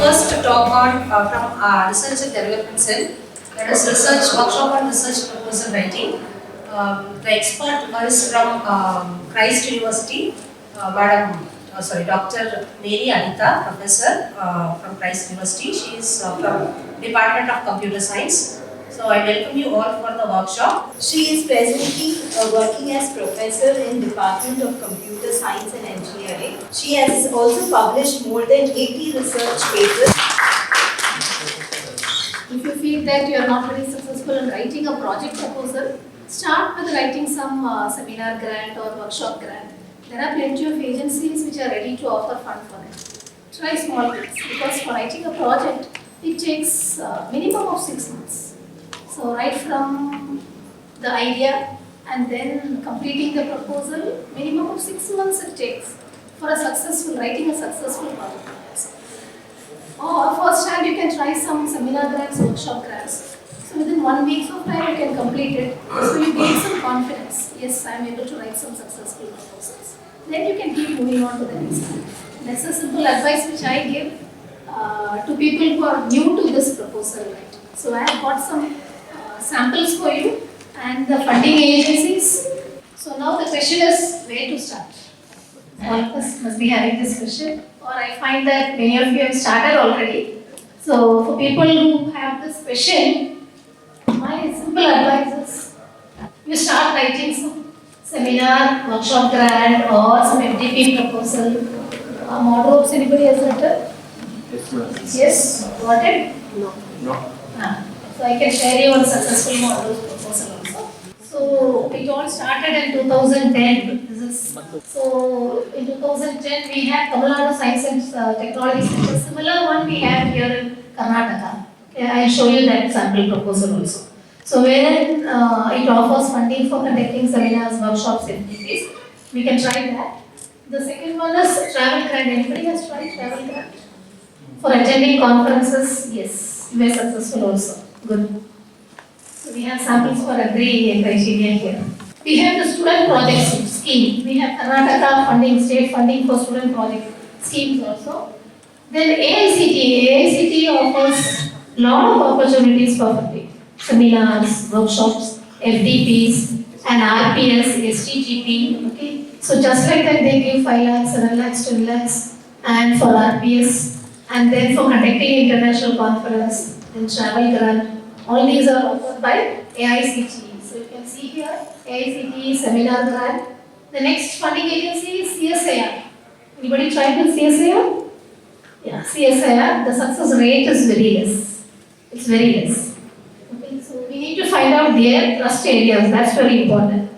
first talk on from research and development cell. That is research workshop on research proposal writing. The expert is from Christ University, Dr. Mary Anita, professor from Christ University. She is from Department of Computer Science. So I welcome you all for the workshop. She is presently working as professor in Department of Computer Science and Engineering. She has also published more than 80 research papers. If you feel that you are not very successful in writing a project proposal, start with writing some seminar grant or workshop grant. There are plenty of agencies which are ready to offer fund for it. Try small things because for writing a project, it takes minimum of 6 months. So right from the idea and then completing the proposal, minimum of 6 months it takes for writing a successful project. Or first time you can try some seminar grants, workshop grants. So within 1 week of time you can complete it. So you gain some confidence. Yes, I am able to write some successful proposals. Then you can keep moving on to the next one. That's a simple advice which I give to people who are new to this proposal writing. So I have got some samples for you and the funding agencies. So now the question is where to start. All of us must be having this question, or I find that many of you have started already. So for people who have this question, my simple advice is you start writing some seminar, workshop grant or some FDP proposal. Models, anybody has written? Yes, ma'am. Yes, got it? No. So I can share you one successful model proposal also. So it all started in 2010. So in 2010 we had Tamil Nadu Science and Technology Center. Similar one we have here in Karnataka. Okay, I will show you that sample proposal also. So wherein it offers funding for conducting seminars, workshops, activities. We can try that. The second one is travel grant. Anybody has tried travel grant? For attending conferences, yes, we were successful also. Good. So we have samples for every criteria here. We have the student project scheme. We have Karnataka funding, state funding for student project schemes also. Then AICT offers a lot of opportunities for funding. Seminars, workshops, FDPs, and RPS, STGP. Okay. So just like that, they give 5 lakhs, 7 lakhs, 10 lakhs, and for RPS, and then for conducting international conference, and travel grant. All these are offered by AICTE. So you can see here, AICTE seminar grant. The next funding agency is CSIR. Anybody tried with CSIR? Yeah, CSIR, the success rate is very less. It's very less. Okay, so we need to find out their trust areas. That's very important.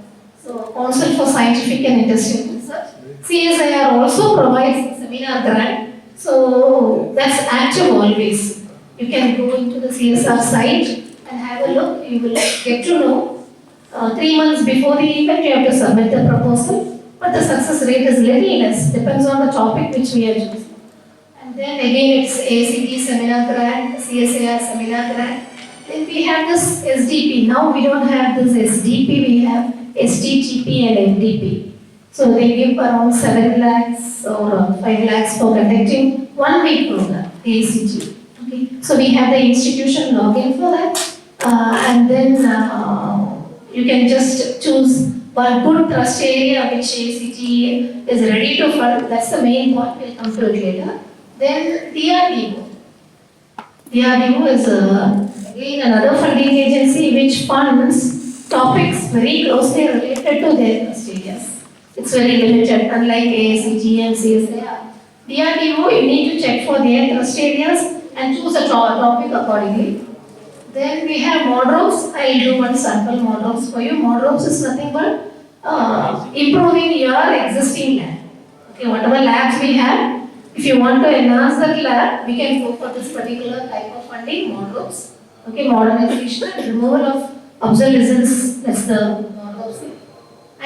So Council for Scientific and Industrial Research. CSIR also provides seminar grant. So that's active always. You can go into the CSR site and have a look. You will get to know 3 months before the event you have to submit the proposal. But the success rate is little less. Depends on the topic which we are choosing. And then again it's ACT seminar grant, CSIR seminar grant. Then we have this SDP. Now we don't have this SDP. We have STGP and FDP. So they give around 7 lakhs or 5 lakhs for conducting 1 week program, ACT. Okay. So we have the institution login for that, and then you can just choose one good trust area which ACT is ready to fund. That's the main point. We'll come to it later. Then DRDO. DRDO is again another funding agency which funds topics very closely related to their trust areas. It's very limited, unlike AICT and CSIR. DRDO, you need to check for their trust areas and choose a topic accordingly. Then we have MODROPS. I will do one sample MODROPS for you. MODROPS is nothing but improving your existing lab. Okay, whatever labs we have, if you want to enhance that lab, we can go for this particular type of funding, MODROPS. Okay, modernization and removal of obsolescence. That's the MODROPS.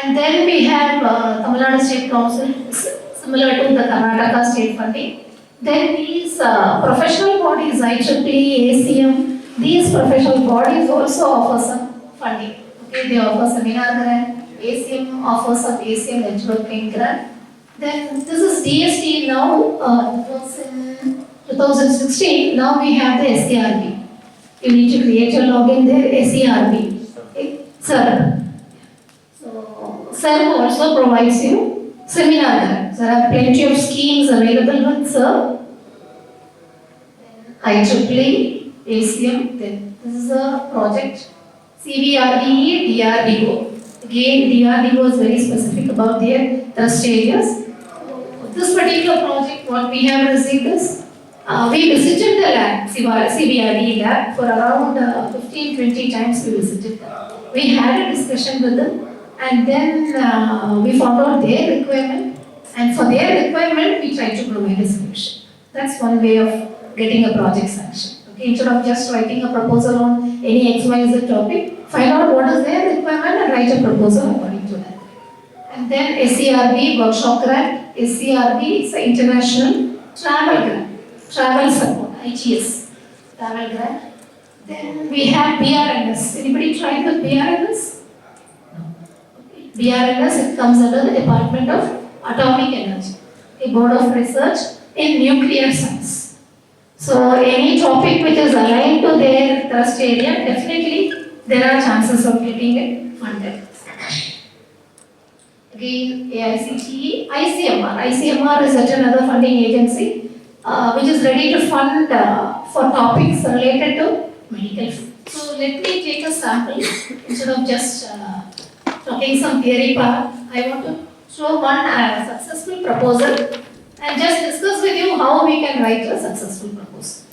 And then we have Tamil Nadu State Council, similar to the Karnataka state funding. Then these professional bodies, IEEE, ACM, these professional bodies also offer some funding. Okay, they offer seminar grant, ACM offers some ACM networking grant. Then this is DST now, it was in 2016, now we have the SERB. You need to create a login there, SERB. Okay, SERB. So, SERB also provides you seminar grants. There are plenty of schemes available with SERB. IEEE, ACM, then this is a project CBRDE, DRDO. Again, DRDO is very specific about their trust areas. This particular project, what we have received is, we visited the lab, CBRDE lab, for around 15-20 times we visited them. We had a discussion with them, and then we found out their requirement, and for their requirement, we tried to provide a solution. That's one way of getting a project sanction. Okay, instead of just writing a proposal on any XYZ topic, find out what is their requirement and write a proposal according to that. And then SERB workshop grant. SERB is an international travel grant, travel support, ITS, travel grant. Then we have BRNS. Anybody tried with BRNS? No. Okay. BRNS, it comes under the Department of Atomic Energy, a board of research in nuclear science. So any topic which is aligned to their trust area, definitely there are chances of getting it funded. Again, AICTE, ICMR. ICMR is such another funding agency which is ready to fund for topics related to medical field. So let me take a sample instead of just talking some theory part. I want to show one successful proposal and just discuss with you how we can write a successful proposal.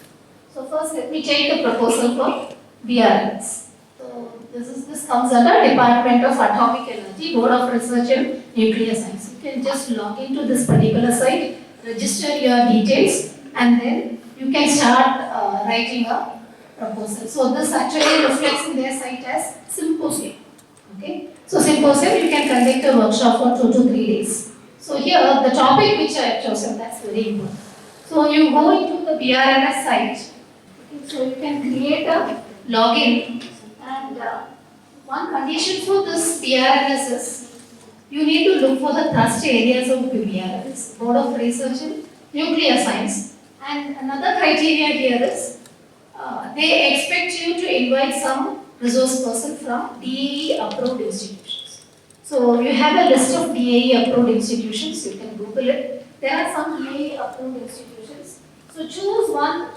So first let me take the proposal for BRNS. So this comes under Department of Atomic Energy, Board of Research in Nuclear Science. You can just log into this particular site, register your details, and then you can start writing a proposal. So this actually reflects in their site as symposium. Okay. So symposium, you can conduct a workshop for 2 to 3 days. So here, the topic which I have chosen, that's very important. So you go into the BRNS site. Okay, so you can create a login, and one condition for this BRNS is you need to look for the trust areas of BRNS, Board of Research in Nuclear Science. And another criteria here is they expect you to invite some resource person from DAE approved institutions. So you have a list of DAE approved institutions, you can Google it. There are some DAE approved institutions. So choose one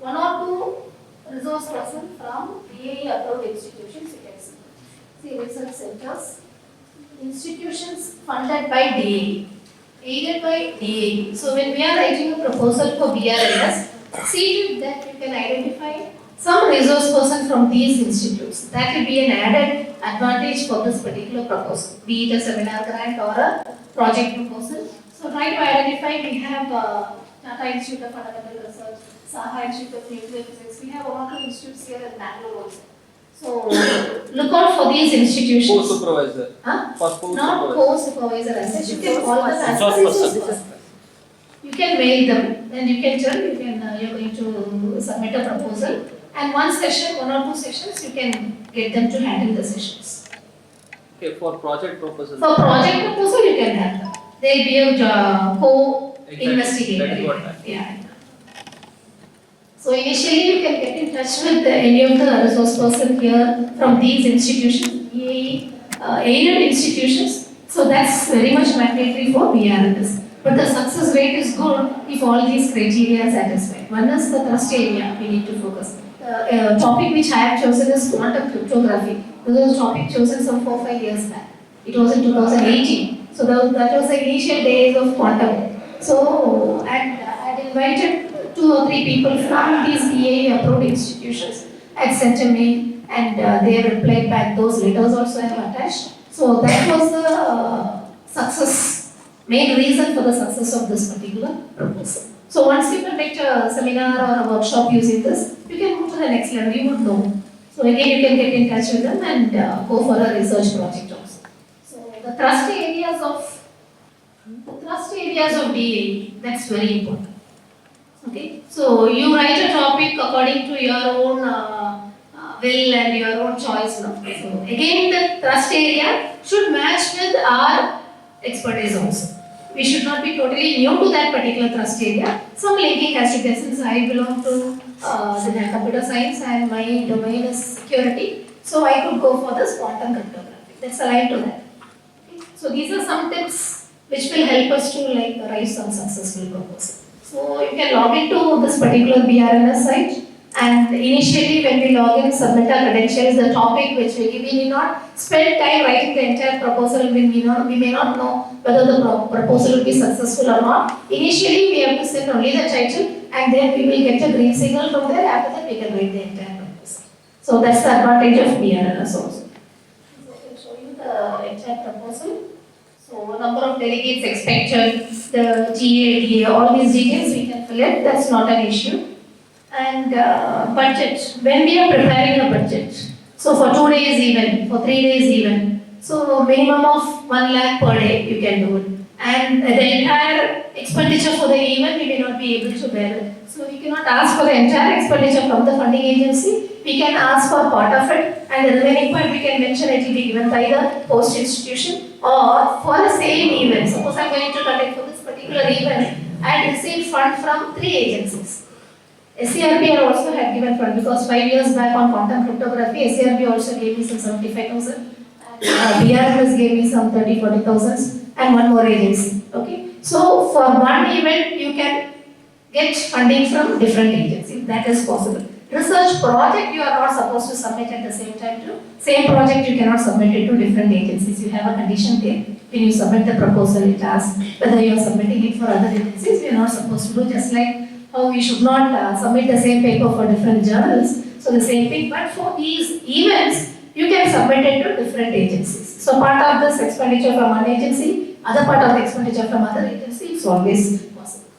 or two resource person from DAE approved institutions. You can see research centers, institutions funded by DAE, aided by DAE. So when we are writing a proposal for BRNS, see to that you can identify some resource person from these institutes. That will be an added advantage for this particular proposal, be it a seminar grant or a project proposal. So try to identify, we have Tata Institute of Fundamental Research, Saha Institute of Nuclear Physics, we have 1 or 2 institutes here in Bangalore also. So look out for these institutions. Co-supervisor. Huh? For Not co-supervisor as such, you can call them as resource person. You can mail them, then you can tell you're going to submit a proposal. And one session, 1 or 2 sessions, you can get them to handle the sessions. Okay, for project proposal. For project proposal, you can have them. They'll be a co-investigator. That is what I. Yeah. So initially, you can get in touch with any of the resource person here from these institutions, aided institutions. So that's very much mandatory for BRNS. But the success rate is good if all these criteria are satisfied. One is the trust area we need to focus. The topic which I have chosen is quantum cryptography. This was a topic chosen some 4 or 5 years back. It was in 2018. So that was the initial days of quantum. So I had invited 2 or 3 people from these DAE approved institutions. I had sent a mail and they replied back. Those letters also I have attached. So that was the success, main reason for the success of this particular proposal. So once you conduct a seminar or a workshop using this, you can move to the next level, you would know. So again, you can get in touch with them and go for a research project also. So the trust areas of DAE, that's very important. Okay, so you write a topic according to your own will and your own choice. No? So again, the trust area should match with our expertise also. we should not be totally new to that particular trust area. Some linking has to be there. Since I belong to the computer science and my domain is security, so I could go for this quantum cryptography. That's aligned to that. Okay. So these are some tips which will help us to like write some successful proposal. So you can log into this particular BRNS site. And initially when we log in, submit our credentials, the topic which we need not spend time writing the entire proposal when we may not know whether the proposal will be successful or not. Initially we have to send only the title and then we will get a green signal from there. After that we can write the entire proposal. So that's the advantage of BRNS also. So I will show you the entire proposal. So number of delegates expected, the TA, all these details we can fill it, that's not an issue. And budget, when we are preparing a budget, so for 2 days even, for 3 days even, so minimum of 1 lakh per day you can do it. And the entire expenditure for the event we may not be able to bear it. So we cannot ask for the entire expenditure from the funding agency, we can ask for part of it and the remaining part we can mention it will be given by the host institution or for the same event. Suppose I am going to conduct for this particular event and receive fund from 3 agencies. SCRB also had given fund because 5 years back on quantum cryptography, SCRB also gave me some 75,000 and BRMS gave me some 30-40,000 and one more agency. Okay, so for one event you can get funding from different agencies. That is possible. Research project you are not supposed to submit at the same time to. Same project you cannot submit it to different agencies. You have a condition there. When you submit the proposal, it asks whether you are submitting it for other agencies. We are not supposed to do just like how we should not submit the same paper for different journals. So the same thing, but for these events, you can submit it to different agencies. So part of this expenditure from one agency, other part of the expenditure from other agency, it's always possible.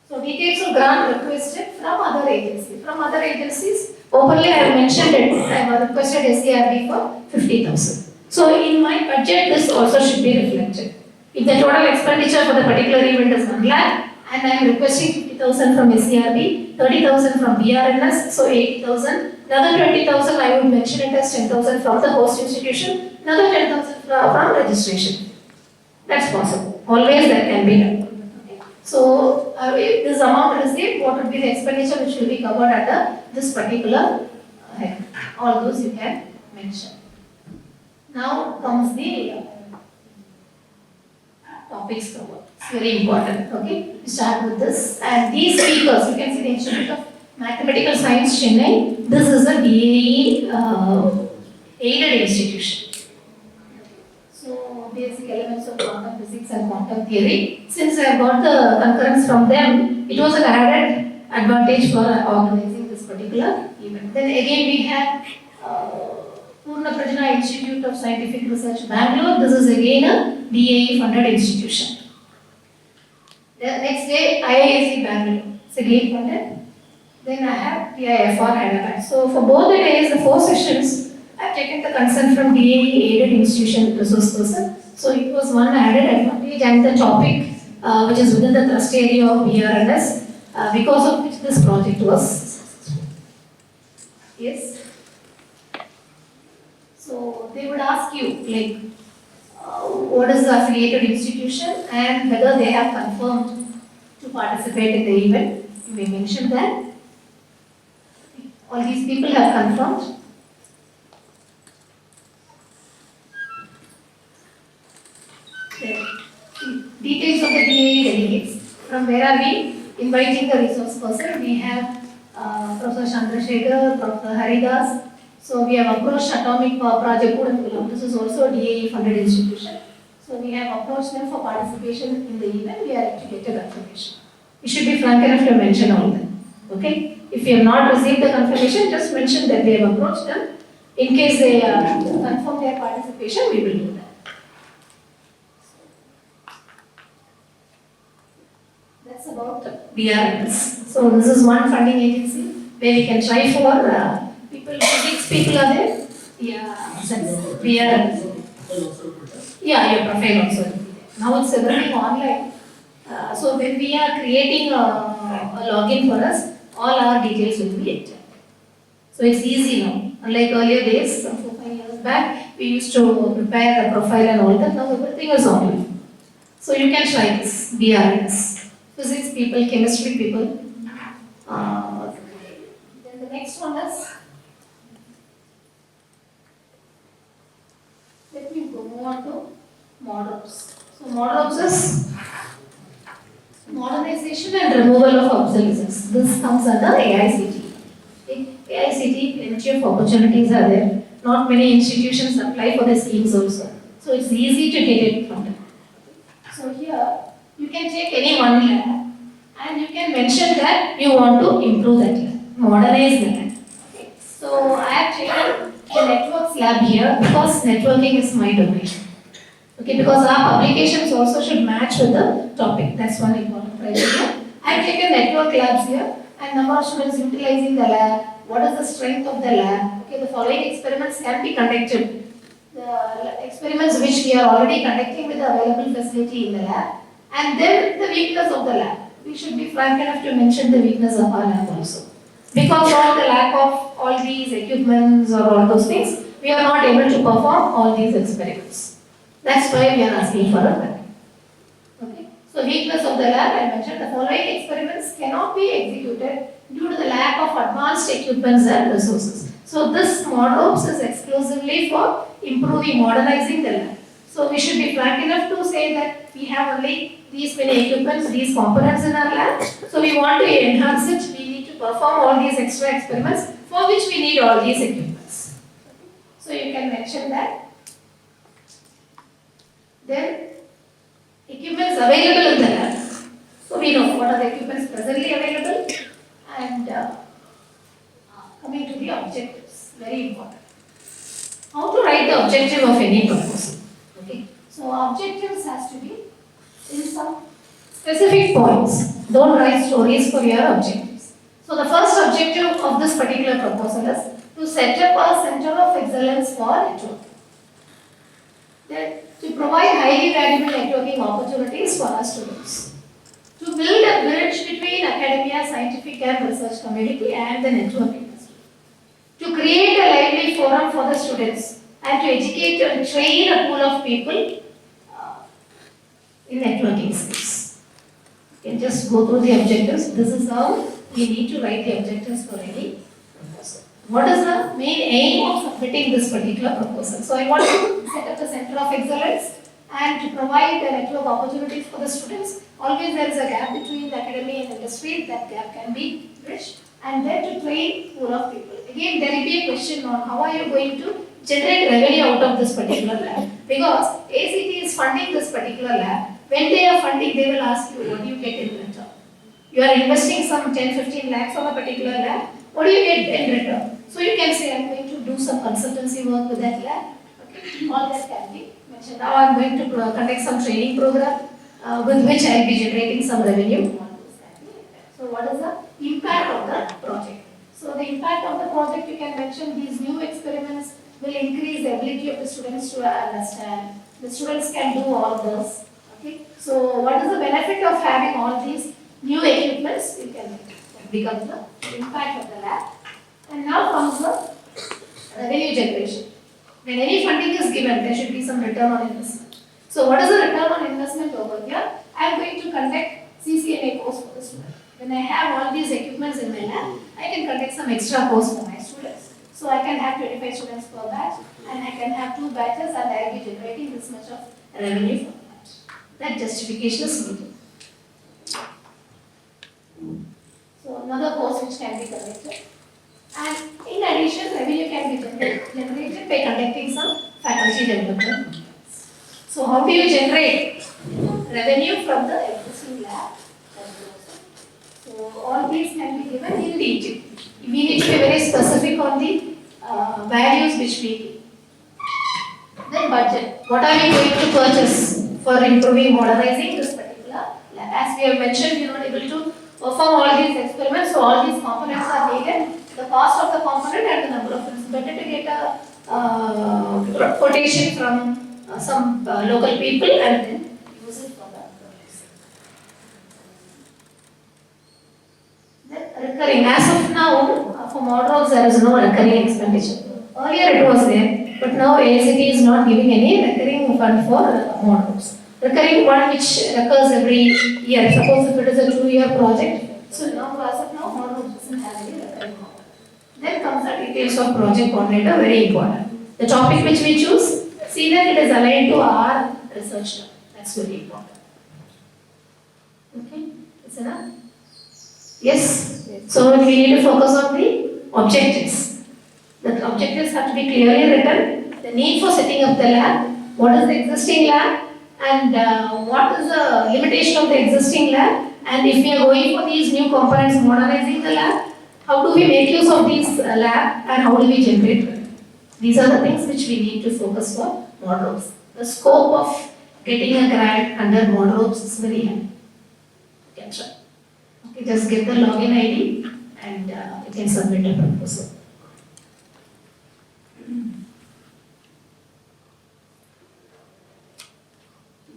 So details of grant requested from other agencies. From other agencies, openly I have mentioned it, I have requested SCRB for 50,000. So in my budget, this also should be reflected. If the total expenditure for the particular event is 1 lakh and I am requesting 50,000 from SCRB, 30,000 from BRNS, so 80,000, another 20,000 I would mention it as 10,000 from the host institution, another 10,000 from registration. That's possible. Always that can be done. So if this amount received, what would be the expenditure which will be covered under this particular head? All those you can mention. Now comes the topics covered. It's very important. Okay, we start with this. And these speakers, you can see the Institute of Mathematical Science, Chennai. This is a DAE aided institution. So basic elements of quantum physics and quantum theory. Since I got the concurrence from them, it was an added advantage for organizing this particular event. Then again we have Purna Prajna Institute of Scientific Research, Bangalore. This is again a DAE funded institution. The next day, IISc Bangalore. It's again funded. Then I have PIFR Hyderabad. So for both the days, the 4 sessions, I have taken the consent from DAE aided institution resource person. So it was one added advantage and the topic which is within the trust area of BRNS because of which this project was successful. Yes. So they would ask you like what is the affiliated institution and whether they have confirmed to participate in the event. You may mention that. All these people have confirmed. Details of the DAE delegates. From where are we inviting the resource person? We have Professor Chandrasekhar, Professor Haridas. So we have approached Atomic Project Kudankulam. This is also a DAE funded institution. So we have approached them for participation in the event. We are yet to get a confirmation. We should be frank enough to mention all of them. Okay? If you have not received the confirmation, just mention that we have approached them. In case they confirm their participation, we will do that. That's about BRNS. So this is one funding agency where we can try for people, 6 people are there. Yeah, BRNS. Yeah, your profile also. Now it's everything online. So when we are creating a login for us, all our details will be entered. So it's easy now. Unlike earlier days, some 4-5 years back, we used to prepare the profile and all that. Now everything is online. So you can try this, BRS. Physics people, chemistry people. Then the next one is, let me go on to models. So models is modernization and removal of obsolescence. This comes under AICT. AICT, plenty of opportunities are there. Not many institutions apply for the schemes also. So it's easy to get it from them. So here, you can take any one lab and you can mention that you want to improve that lab, modernize the lab. Okay. So I have taken the networks lab here because networking is my domain. Okay, because our publications also should match with the topic. That's one important criteria. I have taken network labs here and number of students utilizing the lab. What is the strength of the lab? Okay, the following experiments can be conducted. The experiments which we are already conducting with the available facility in the lab, and then the weakness of the lab. We should be frank enough to mention the weakness of our lab also. Because of the lack of all these equipments or all those things, we are not able to perform all these experiments. That's why we are asking for a grant. Okay. So weakness of the lab, I mentioned the following experiments cannot be executed due to the lack of advanced equipments and resources. So this ModOps is exclusively for improving, modernizing the lab. So we should be frank enough to say that we have only these many equipments, these components in our lab. So we want to enhance it. We need to perform all these extra experiments for which we need all these equipments. So you can mention that. Then equipments available in the lab. So we know what are the equipments presently available and coming to the objectives, very important. How to write the objective of any proposal. Okay. So objectives has to be in some specific points. Don't write stories for your objectives. So the first objective of this particular proposal is to set up a center of excellence for networking. Then to provide highly valuable networking opportunities for our students. To build a bridge between academia, scientific and research community and the network industry. To create a lively forum for the students and to educate and train a pool of people in networking skills. You can just go through the objectives. This is how we need to write the objectives for any proposal. What is the main aim of submitting this particular proposal? So I want to set up a center of excellence and to provide the network opportunities for the students. Always there is a gap between the academy and industry. That gap can be bridged. And then to train pool of people. Again, there will be a question on how are you going to generate revenue out of this particular lab? Because ACT is funding this particular lab. When they are funding, they will ask you, what do you get in return? You are investing some 10-15 lakhs on a particular lab. What do you get in return? So you can say, I'm going to do some consultancy work with that lab. Okay. All that can be mentioned. Now I'm going to conduct some training program with which I will be generating some revenue. So what is the impact of the project? So the impact of the project, you can mention these new experiments will increase the ability of the students to understand. The students can do all this. Okay. So what is the benefit of having all these new equipments? You can become the impact of the lab. And now comes the revenue generation. When any funding is given, there should be some return on investment. So what is the return on investment over here? I am going to conduct CCNA course for the student. When I have all these equipments in my lab, I can conduct some extra course for my students. So I can have 25 students per batch and I can have 2 batches and I will be generating this much of revenue from that. That justification is needed. So another course which can be conducted. And in addition, revenue can be generated by conducting some faculty development. So how do you generate revenue from the existing lab? So all these can be given in detail. We need to be very specific on the values which we need. Then budget. What are we going to purchase for improving, modernizing this particular lab? As we have mentioned, we are not able to perform all these experiments, so all these components are needed. The cost of the component and the number of students. Better to get a quotation from some local people and then use it for the projects. Then recurring. As of now, for models there is no recurring expenditure. Earlier it was there. But now AICT is not giving any recurring fund for models. Recurring one which occurs every year. Suppose if it is a 2-year project, so now as of now, model doesn't have any recurring fund. Then comes the details of project coordinator, very important. The topic which we choose, see that it is aligned to our research lab. That's very important. Okay, is enough? Yes. So we need to focus on the objectives. The objectives have to be clearly written. The need for setting up the lab. What is the existing lab? And what is the limitation of the existing lab? And if we are going for these new components, modernizing the lab, how do we make use of these lab and how do we generate revenue? These are the things which we need to focus for models. The scope of getting a grant under models is very high. You can try. Okay, just get the login ID and you can submit a proposal.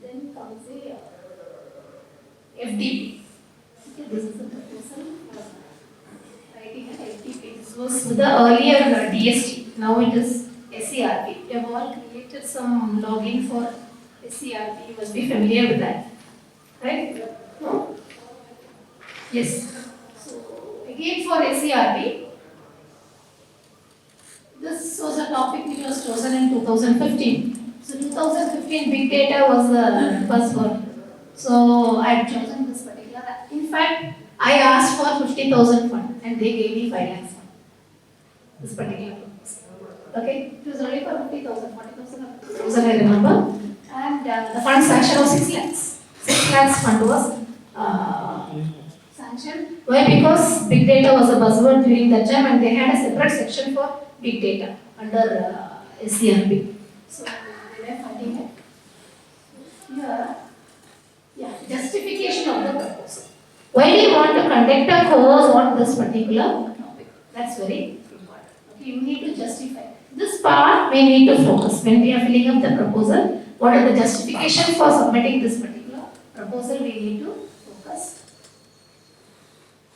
Then comes the FDP. Okay, this is the proposal. Writing an FDP. This was with the earlier DST. Now it is SERP. We have all created some login for SERP. You must be familiar with that. Right? No? Yes. So again for SERP, this was a topic which was chosen in 2015. So 2015 big data was the buzzword. So I had chosen this particular. In fact, I asked for 50,000 fund and they gave me 5 lakhs fund. This particular purpose. Okay, it was only for 50,000, 40,000 I remember. And the fund sanction was 6 lakhs. 6 lakhs fund was sanctioned. Why? Because big data was a buzzword during that time and they had a separate section for big data under SERP. So they were funding it. Here, yeah, justification of the proposal. Why do you want to conduct a course on this particular topic? That's very important. Okay, you need to justify. This part we need to focus when we are filling up the proposal. What are the justification for submitting this particular proposal? We need to focus.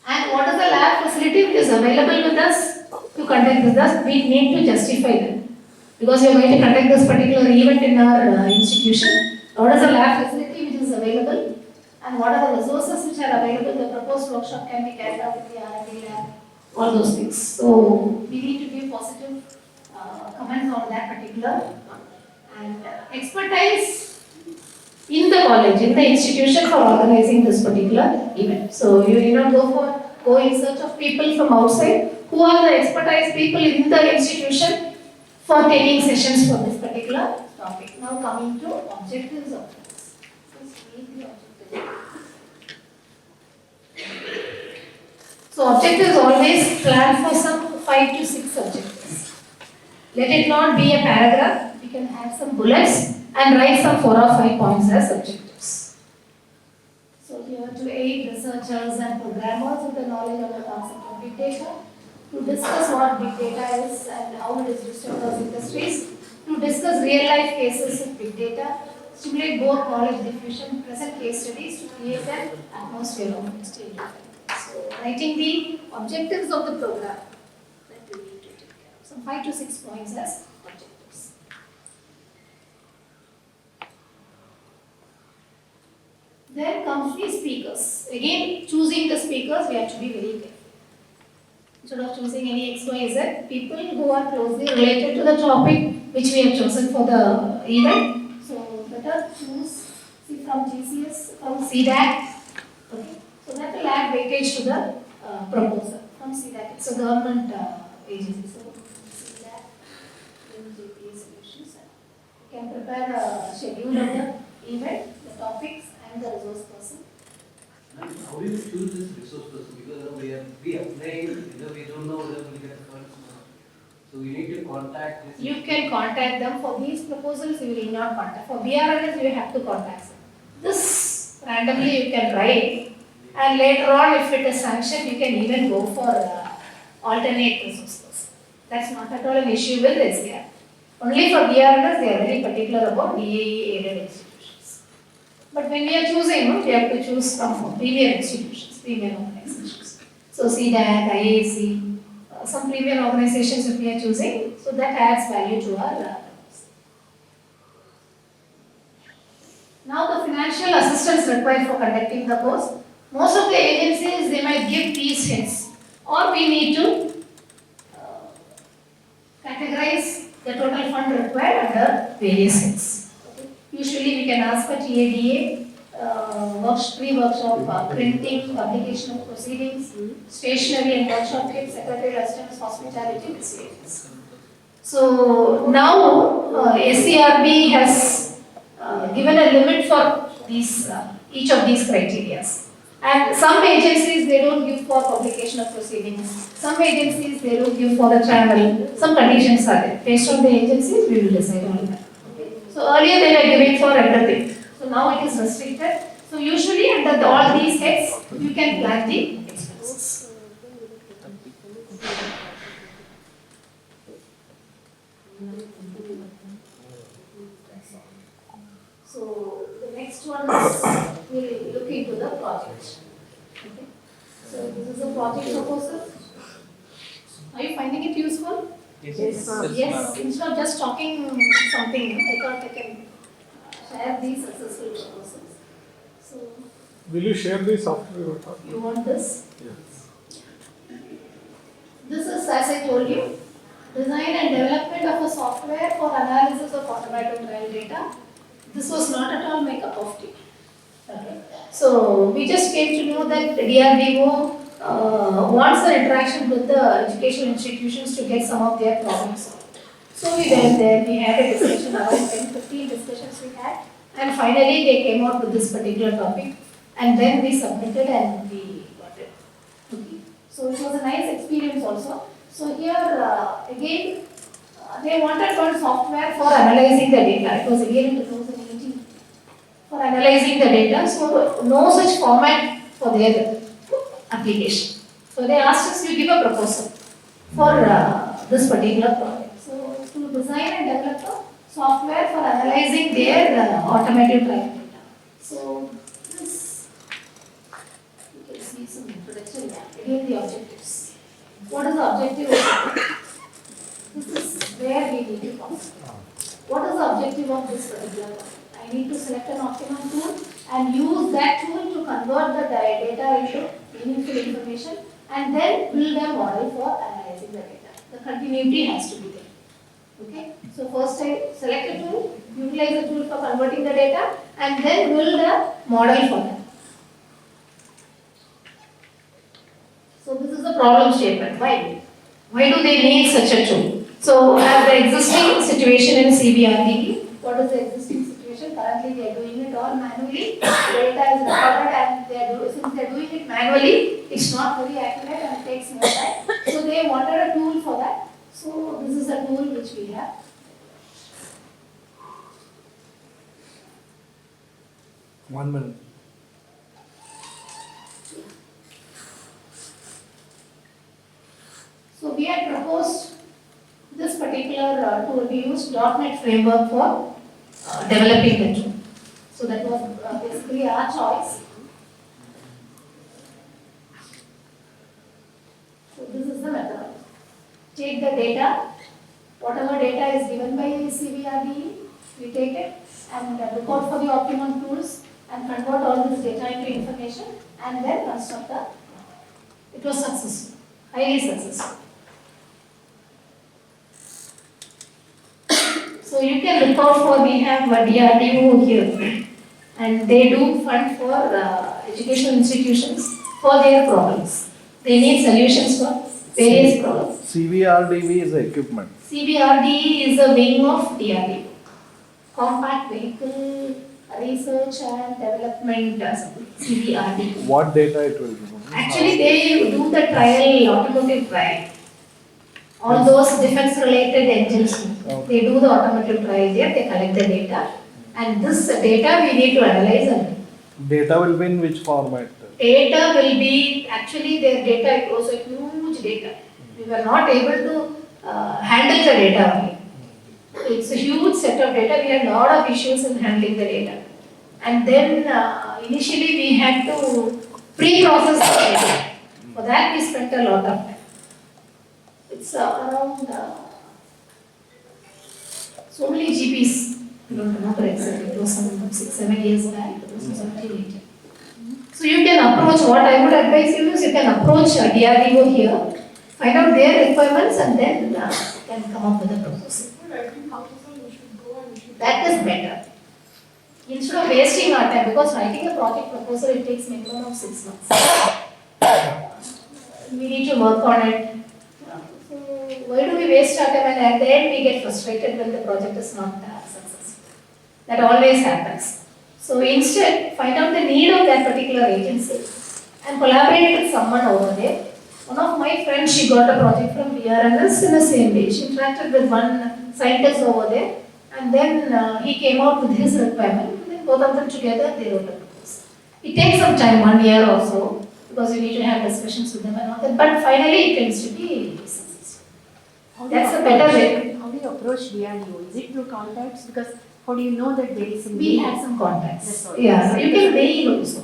And what is the lab facility which is available with us to conduct with us? We need to justify them. Because we are going to conduct this particular event in our institution. What is the lab facility which is available? And what are the resources which are available? The proposed workshop can be carried out in the R&D lab. All those things. So we need to give positive comments on that particular one. And expertise in the college, in the institution for organizing this particular event. So you need not go in search of people from outside. Who are the expertise people in the institution for taking sessions for this particular topic. Now coming to objectives of this. Let's read the objectives. So objectives always plan for some 5 to 6 objectives. Let it not be a paragraph. We can have some bullets and write some 4 or 5 points as objectives. So here to aid researchers and programmers with the knowledge of the concept of big data, to discuss what big data is and how it is used across industries, to discuss real life cases of big data, stimulate both knowledge diffusion, present case studies to create an atmosphere of mystery. So writing the objectives of the program that we need to take care of. Some 5 to 6 points as objectives. Then comes the speakers. Again, choosing the speakers, we have to be very careful. Instead of choosing any X, Y, Z, people who are closely related to the topic which we have chosen for the event. So better choose from GCS, from CDAC. Okay. So that will add weightage to the proposal from CDAC. It's a government agency. So CDAC, then JPA Solutions. You can prepare a schedule of the event, the topics, and the resource person. How do you choose this resource person? Because we apply, we don't know whether we get funds. So we need to contact this. You can contact them for these proposals. You will not contact. For BRNS, you have to contact them. This randomly you can write, and later on, if it is sanctioned, you can even go for alternate resources. That's not at all an issue with SDR. Only for BRNS, they are very particular about DAE aided institutions. But when we are choosing, we have to choose from premier institutions, premier organizations. So CDAC, IAC, some premier organizations if we are choosing, So that adds value to our Now the financial assistance required for conducting the course. Most of the agencies, they might give these hints, or we need to categorize the total fund required under various heads. Usually we can ask for TADA, pre-workshop, printing, publication of proceedings, stationery and workshop kits, secretary assistance, hospitality, miscellaneous. So now SCRB has given a limit for these each of these criteria. And some agencies, they don't give for publication of proceedings. Some agencies, they don't give for the travel. Some conditions are there. Based on the agencies, we will decide on that. Okay. So earlier they were giving for everything. So now it is restricted. So usually under all these heads, you can plan the expenses. So the next one is we'll look into the project. Okay. So this is a project proposal. Are you finding it useful? Yes, Yes. Instead of just talking something, I thought I can share these successful proposals. So Will you share the software? you want this? Yes. This is, as I told you, design and development of a software for analysis of automated trial data. This was not at all my cup of tea. Okay. So we just came to know that DRDO wants the interaction with the educational institutions to get some of their problems solved. So we went there, we had a discussion, around 10-15 discussions we had, and finally they came out with this particular topic, and then we submitted and we got it. Okay. So it was a nice experience also. So here again, they wanted one software for analyzing the data. It was again in 2018 for analyzing the data. So no such format for their application. So they asked us to give a proposal for this particular project. So to design and develop a software for analyzing their automated trial data. So this, you can see some introduction here. Again the objectives. What is the objective of it? This is where we need to concentrate. What is the objective of this particular project? I need to select an optimum tool and use that tool to convert the data into meaningful information and then build a model for analyzing the data. The continuity has to be there. Okay? So first I select a tool, utilize the tool for converting the data and then build a model for that. So this is the problem statement. Why? Why do they need such a tool? So as the existing situation in CBRD, what is the existing situation? Currently they are doing it all manually. Data is recorded and since they are doing it manually, it's not very accurate and it takes more time. So they wanted a tool for that. So this is a tool which we have. One minute. So we had proposed this particular tool. We used .NET framework for developing the tool. So that was basically our choice. So this is the method. Take the data, whatever data is given by CBRDE, we take it and look out for the optimum tools and convert all this data into information and then construct the. It was successful, highly successful. So you can look out for, we have a DRDO here and they do fund for educational institutions for their problems. They need solutions for various problems. CVRDV is the equipment. CBRD is a wing of DRDO. Compact Vehicle Research and Development CBRD. What data it will give? Actually they do the trial, automotive trial. All those defense related engines, they do the automotive trial there, they collect the data and this data we need to analyze and Data will be in which format? data will be, actually their data, it was a huge data. We were not able to handle the data only. It's a huge set of data, we had a lot of issues in handling the data. And then initially we had to pre-process the data. For that we spent a lot of time. It's around so many GPs, I don't remember exactly, it was some 6-7 years back, it was 17-18. So you can approach, what I would advise you is you can approach DRDO here, find out their requirements and then can come up with a proposal. That is better. Instead of wasting our time, because writing a project proposal, it takes minimum of 6 months. We need to work on it. So why do we waste our time, and at the end we get frustrated when the project is not successful. That always happens. So instead, find out the need of that particular agency and collaborate with someone over there. One of my friends, she got a project from BRNS in the same way. She interacted with one scientist over there, and then he came out with his requirement, and then both of them together, they wrote a proposal. It takes some time, 1 year or so, because you need to have discussions with them and all that, but finally it tends to be successful. That's a better way. How do you approach DRDO? Is it through contacts? Because how do you know that there is a We have some contacts. That's all. Yeah, you can mail also.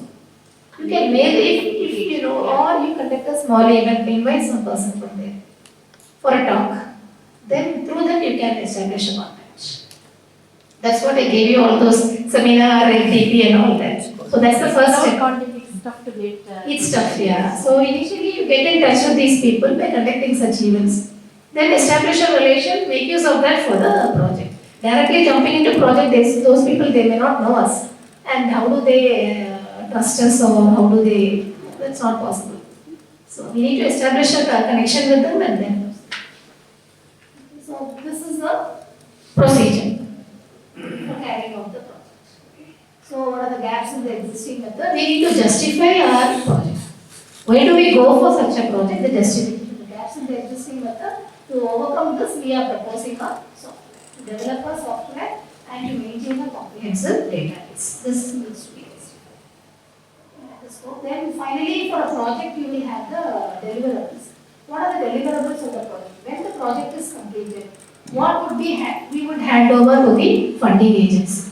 You can mail if you know, or you conduct a small event, invite some person from there for a talk. Then through that you can establish a contact. That's what I gave you all those seminar, LTP and all that. So that's the first step. Contact, it's tough to get. It's tough, yeah. So initially you get in touch with these people by conducting such events. Then establish a relation, make use of that for the project. Directly jumping into project, those people, they may not know us. And how do they trust us, or how do they, that's not possible. So we need to establish a connection with them and then. So this is the procedure for carrying out the project. So what are the gaps in the existing method? We need to justify our project. Why do we go for such a project? The justification. The gaps in the existing method. To overcome this, we are proposing a software. To develop a software and to maintain a comprehensive database. This needs to be justified. Then finally, for a project, you will have the deliverables. What are the deliverables of the project? When the project is completed, what would be we would hand over to the funding agency.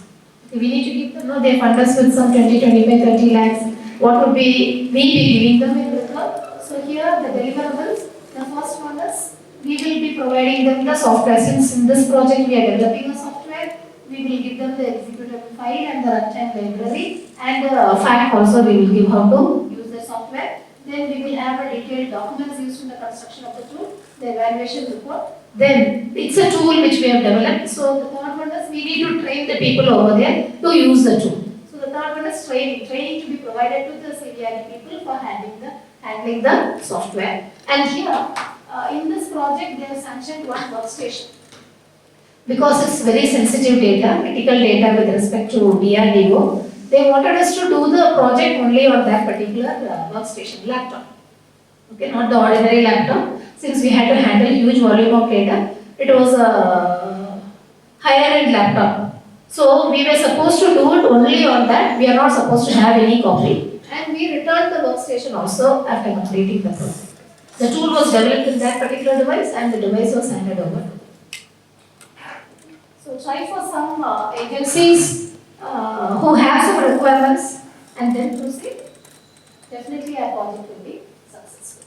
We need to give them, no, they fund us with some 20, 25, 30 lakhs. What would we be giving them in return? So here the deliverables, the first one is, we will be providing them the software. Since in this project we are developing a software, we will give them the executable file and the runtime library, and the fact also we will give how to use the software. Then we will have a detailed documents used in the construction of the tool, the evaluation report. Then it's a tool which we have developed. So the third one is, we need to train the people over there to use the tool. So the third one is training to be provided to the CVRE people for handling the software. And here in this project they have sanctioned one workstation. Because it's very sensitive data, critical data with respect to DRDO, they wanted us to do the project only on that particular workstation, laptop. Okay, not the ordinary laptop. Since we had to handle huge volume of data, it was a higher end laptop. So we were supposed to do it only on that. We are not supposed to have any copy. And we returned the workstation also after completing the project. The tool was developed in that particular device and the device was handed over. So try for some agencies who have some requirements and then proceed. Definitely our project will be successful.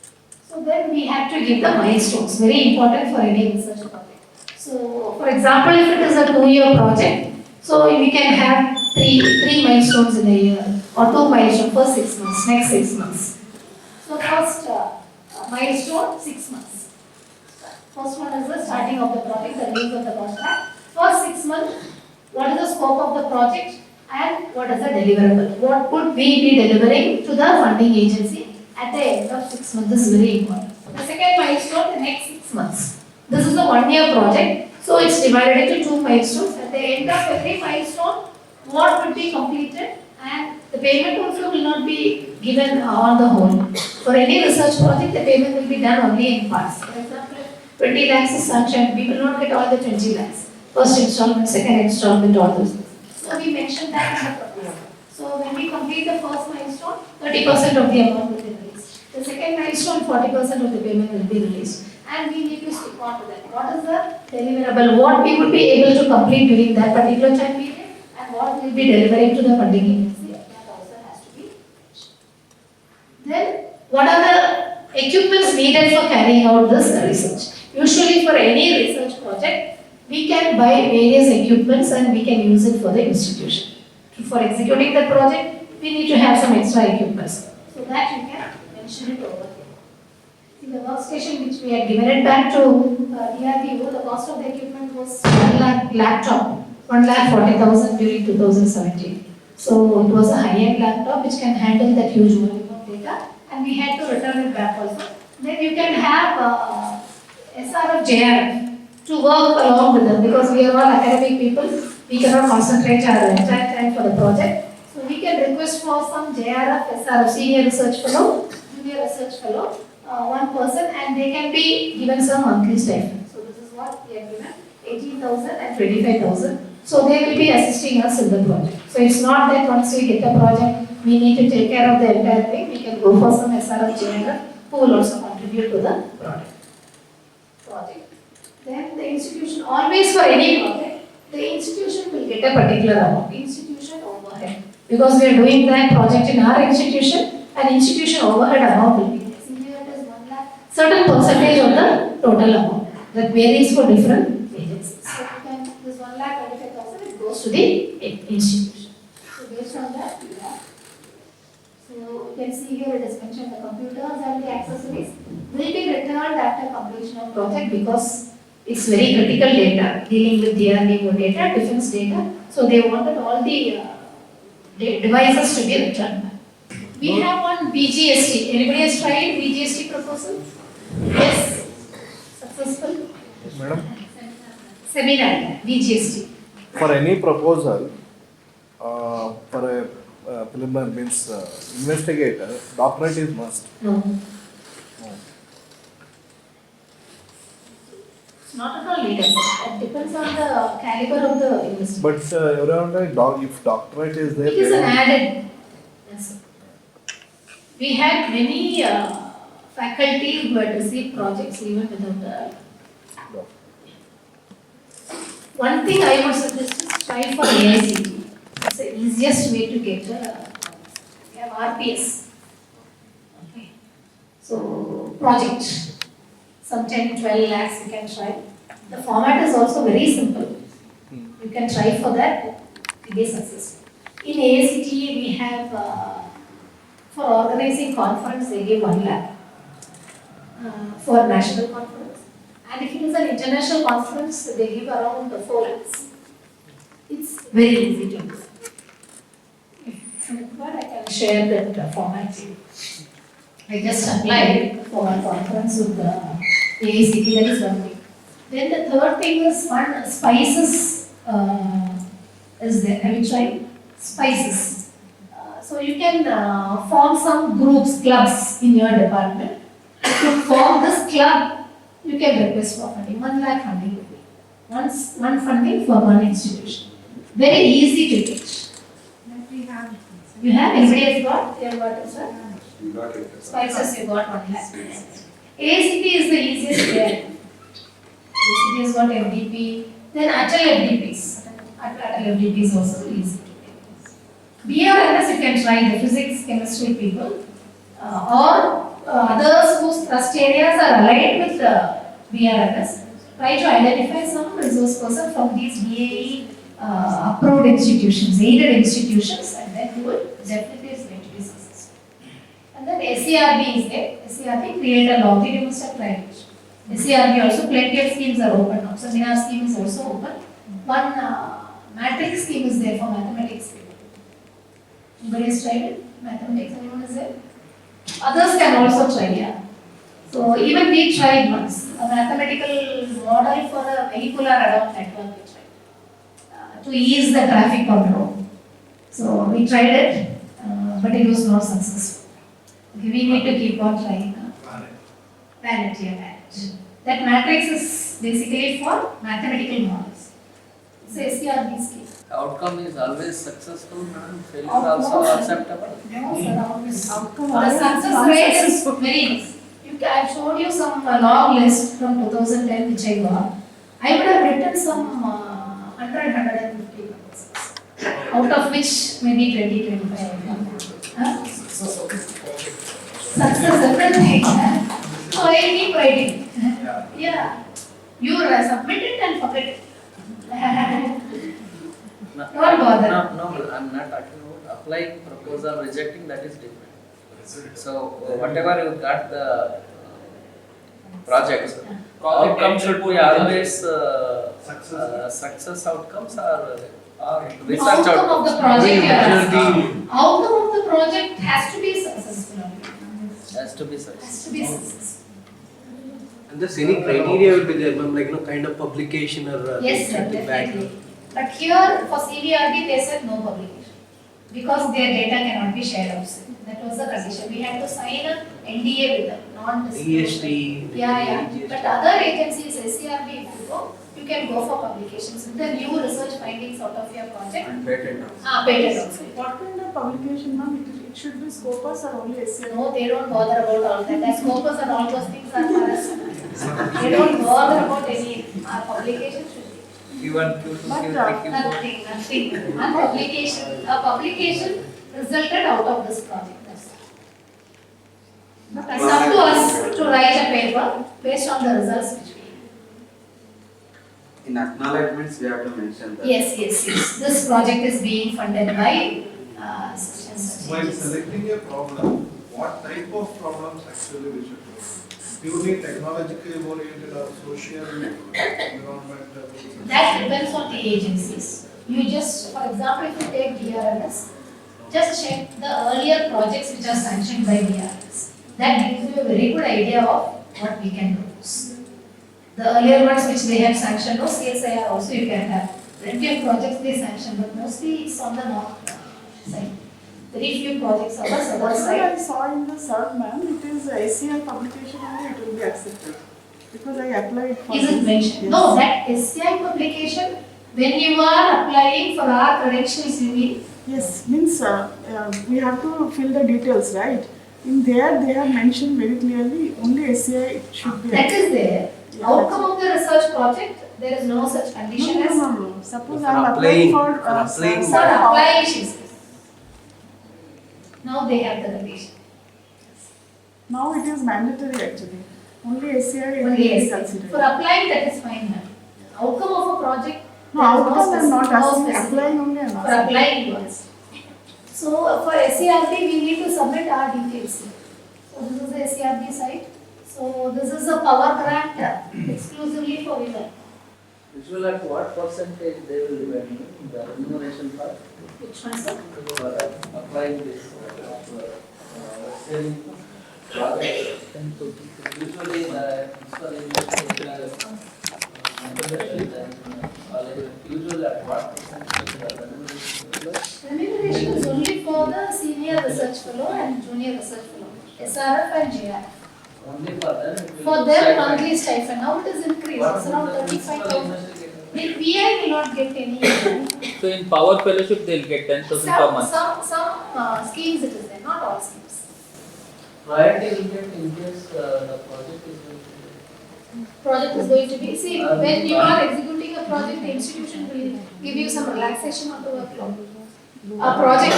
So then we have to give the milestones, very important for any research project. So for example, if it is a 2-year project, so we can have three milestones in a year or 2 milestones for 6 months, next 6 months. So first milestone, 6 months. First one is the starting of the project, the release of the contract. First 6 months, what is the scope of the project and what is the deliverable? What would we be delivering to the funding agency at the end of 6 months? This is very important. The second milestone, the next 6 months. This is a 1-year project, so it's divided into 2 milestones. At the end of every milestone, what would be completed, and the payment also will not be given on the whole. For any research project, the payment will be done only in parts. For example, if 20 lakhs is sanctioned, we will not get all the 20 lakhs. First installment, second installment, all those things. So we mentioned that in the proposal. So when we complete the first milestone, 30% of the amount will be released. The second milestone, 40% of the payment will be released. And we need to stick on to that. What is the deliverable? What we would be able to complete during that particular time period, and what will be delivering to the funding agency. That also has to be mentioned. Then, what are the equipments needed for carrying out this research? Usually for any research project, we can buy various equipments and we can use it for the institution. For executing the project, we need to have some extra equipments. So that you can mention it over here. In the workstation which we had given it back to DRDO, the cost of the equipment was 1 lakh laptop, 1,40,000 during 2017. So it was a high-end laptop which can handle that huge volume of data, and we had to return it back also. Then you can have SRF, JRF to work along with them, because we are all academic people. We cannot concentrate our entire time for the project. So we can request for some JRF, SRF, senior research fellow, junior research fellow, one person, and they can be given some monthly stipend. So this is what we are given, 18,000 and 25,000. So they will be assisting us in the project. So it's not that once we get a project, we need to take care of the entire thing. We can go for some SRF, JRF who will also contribute to the project. Then the institution, always for any project, the institution will get a particular amount, institution overhead. Because we are doing that project in our institution, an institution overhead amount will be there. See here it is 1 lakh, certain percentage of the total amount that varies for different agencies. So you can, this 1,25,000, it goes to the institution. So based on that, we have. So you can see here it is mentioned the computers and the accessories will be returned after completion of project, because it's very critical data, dealing with DRDO data, defense data. So they wanted all the devices to be returned back. We have one VGST. Anybody has tried VGST proposal? Yes. Successful? Madam, Seminar, VGST. for any proposal, for a preliminary means investigator, doctorate is must. No. It's not at all legal. It depends on the caliber of the investigation. But around if doctorate is there, It is an then- added. Yes. We had many faculty who had received projects even without the. One thing I would suggest is try for AICT. It's the easiest way to get we have RPS. Okay. So project. Some 10, 12 lakhs you can try. The format is also very simple. You can try for that to be successful. In AICT, we have, for organizing conference, they give 1 lakh for national conference. And if it is an international conference, they give around 4 lakhs. It's very easy to do. If required, I can share that format to you. I just applied for a conference with the AICT, that is one thing. Then the third thing is one, spices is there. Have you tried? Spices. So you can form some groups, clubs in your department. To form this club, you can request for funding. 1 lakh funding will be. One funding for one institution. Very easy to get. You have? Anybody has got? You have got it, sir? Spices, you got 1 lakh. AICT is the easiest there. AICT has got FDP, then Atal FDPs. Atal FDP is also easy to get. BRNS you can try, the physics, chemistry people, or others whose trust areas are aligned with the BRNS. Try to identify some resource person from these BAE approved institutions, aided institutions, and then do it. Definitely is going to be successful. And then SCRB is there. SCRB, create a login, you must have tried it. SCRB also, plenty of schemes are open now. Seminar scheme is also open. One matrix scheme is there for mathematics. Anybody has tried it? Mathematics, anyone is there? Others can also try, yeah. So even we tried once, a mathematical model for a vehicular ad-hoc network we tried, to ease the traffic control. So we tried it, but it was not successful. Okay, we need to keep on trying. Vanity, vanity. That matrix is basically for mathematical models. It's a SCRB scheme. Outcome is always successful, madam. Failure Of also course. acceptable. No, sir, always. The success rate is very less. I've showed you some long list from 2010 which I got. I would have written some 100, 150 proposals, out of which maybe 20, 25 I got. Success everything. So I keep writing. Yeah. You submit it and forget it. No, Don't bother. No, I'm not talking about applying proposal, rejecting, that is different. So whatever you got the projects, outcome should be always success outcomes or research Outcome of the outcomes. project you are Usually- asking. Outcome of the project has to be successful. Has to be success. Has to be successful. And there's any criteria will be there, ma'am, like, kind of publication or Yes, sir, accepted back. definitely. But here for CVRD they said no publication because their data cannot be shared outside. That was the condition. We had to sign a NDA with them, non-disclosure. EST. Yeah. But other agencies, SCRB, if you go, you can go for publications with the new research findings out of your project. And patent. Patent also. What kind of publication, ma'am? It should be Scopus or only SCR? No, they don't bother about all that. That Scopus and all those things are for us. They don't bother about any. Our publication should be. Q1, Q2, But, Q3, Q4. Nothing. One publication, a publication resulted out of this project. That's all. But It's up to us to write a paper based on the results which we. In acknowledgements, we have to mention that. Yes. This project is being funded by such and such. While agency. selecting a problem, what type of problems actually we should do? Purely technologically oriented or social, environmental? That depends on the agencies. You just, for example, if you take DRNS, just check the earlier projects which are sanctioned by DRNS. That gives you a very good idea of what we can propose. The earlier ones which they have sanctioned, or CSIR also you can have. Plenty of projects they sanction, but mostly it's on the north side. Very few projects on the southern whatever side. I saw in the cert, ma'am, it is a SCR publication only, it will be accepted. Because I applied for Is it this. mentioned? Yes. No, that SCI publication, when you are applying for our credentials, you mean? Yes, means we have to fill the details, right? In there, they have mentioned very clearly, only SCI should be. That is there. Yeah, Outcome of the research project, there is no such condition as. No. Suppose For I am applying applying- for. for applying For applying, she says. Now they have the condition. Now it is mandatory actually. Only SCI will Only be yes. considered. For applying, that is fine, ma'am. Outcome of a project. No, there is outcome I am not specific- no asking, specific. applying only I am For asking. applying you asked. So for SCRB, we need to submit our details. So this is the SCRB site. So this is a power grant exclusively for women. Usually at what percentage they will divide the remuneration part Which one, sir? for applying this selling project? Usually the principal usually at what percentage the remuneration? Remuneration is only for the senior research fellow and junior research fellow, SRF and JRF. Only for them? it will For be them stipend. monthly stipend, now it is increased, What it's will around the principal 35,000. investigate? The PI will not get any. So in Power Fellowship, they'll get 10,000 per month. Some schemes it is there, not all schemes. Priority will get in case the project is going to be. Project is going to be, see, when you are executing a project, the institution will give you some relaxation on the workload. A project.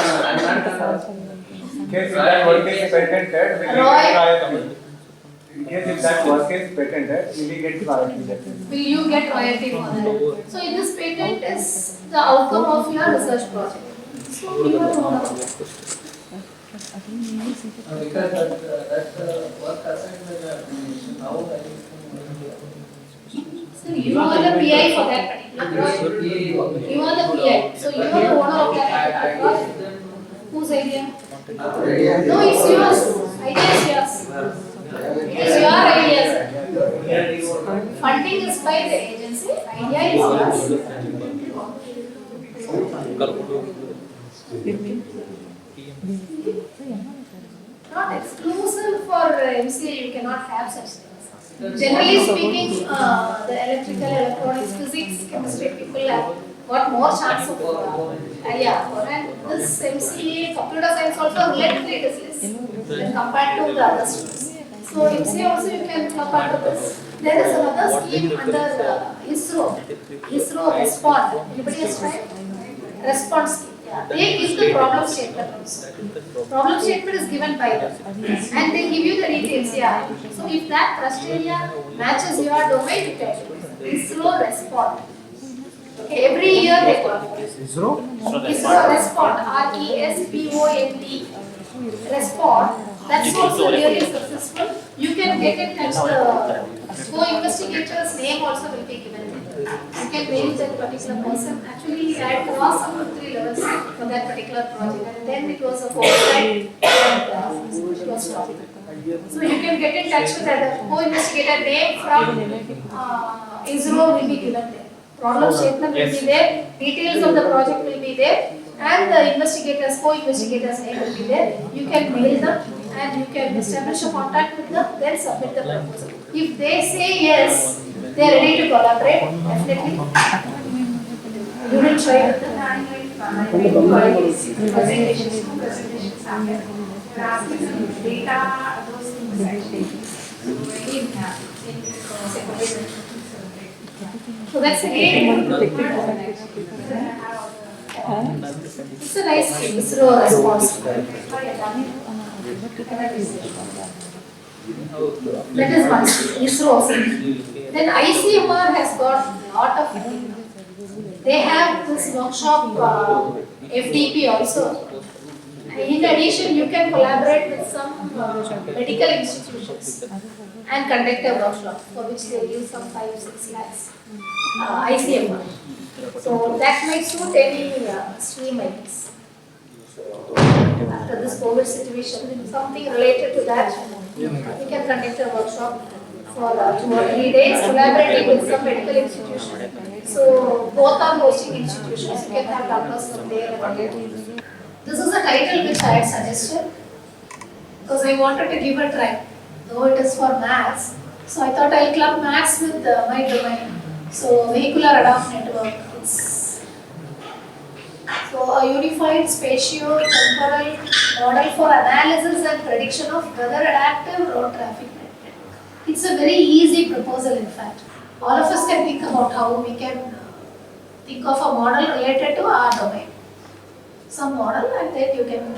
In case if that work is patented, we will Roy. get royalty. In case if that work is patented, we will get royalty. Will you get royalty for that? So in this patent is the outcome of your research project. So you are owner. Because that work assigned by the administration, how I So you are the PI for that particular project. You are the PI, so you are the owner of that particular project. Whose idea? No, it's yours. Idea is yours. It is your idea, sir. Funding is by the agency, idea is yours. Not exclusive for MCA, you cannot have such things. Generally speaking, the electrical, electronics, physics, chemistry people have got more chance of, and this MCA, computer science also related rate is less when compared to the other streams. So MCA also you can compare to this. There is another scheme under ISRO Respond. Anybody has tried? Respond scheme. Yeah. They give the problem statement also. Problem statement is given by them and they give you the details. Yeah. So if that trust area matches your domain, you can ISRO Respond. Okay, every year they call. ISRO Respond, RESPOND. Respond. That's also really successful. You can get in touch the co-investigator's name also will be given. You can mail that particular person. Actually, I had crossed up to 3 levels for that particular project, and then it was a foresight and it was stopped. So you can get in touch with the co-investigator name from ISRO will be given there. Problem statement will be there, details of the project will be there, and the investigators, co-investigators name will be there. You can mail them and you can establish a contact with them, then submit the proposal. If they say yes, they are ready to collaborate, definitely. You will try with them. Data, those things. So that's again. It's a nice ISRO response. That is one ISRO. Then ICMR has got a lot of. They have this workshop FDP also. In addition, you can collaborate with some medical institutions and conduct a workshop for which they use some 5-6 lakhs ICMR. So that might suit any stream, I guess. So after this COVID situation, something related to that, we can conduct a workshop for 2 or 3 days, collaborating with some medical institution. So both are hosting institutions. You can have doctors from there. This is a title which I had suggested because I wanted to give a try, though it is for maths. So I thought I'll club maths with my domain. So vehicular radar network. So a unified spatio-temporal model for analysis and prediction of weather adaptive road traffic network. It's a very easy proposal, in fact. All of us can think about how we can think of a model related to our domain. Some model, and then you can.